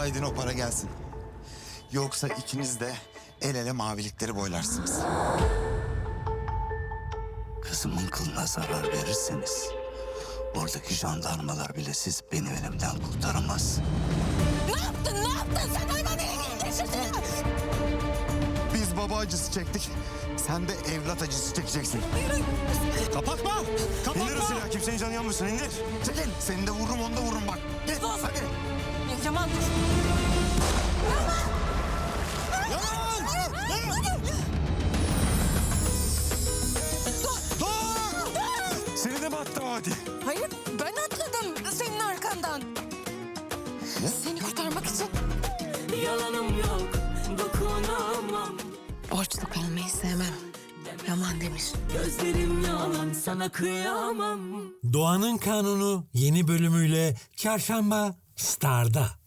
Dua edin o para gelsin. Yoksa ikiniz de el ele mavilikleri boylarsınız. Kızımın kılına zarar verirseniz oradaki jandarmalar bile siz benim elimden kurtaramaz. Ne yaptın? Ne yaptın? Sen hayvan elini geçirdin. Biz baba acısı çektik. Sen de evlat acısı çekeceksin. Kapatma! Kapatma! İndir o silahı. Kimsenin canı yanmasın. İndir. Çekil. Seni de vururum, onu da vururum bak. Git. Hadi. Yaman dur. Seni de mi attı hadi? Hayır, ben atladım senin arkandan. Seni kurtarmak için. Yalanım yok, dokunamam. Borçlu kalmayı sevmem. Yaman demiş. Gözlerim yalan, sana kıyamam. Doğanın Kanunu yeni bölümüyle Çarşamba Star'da.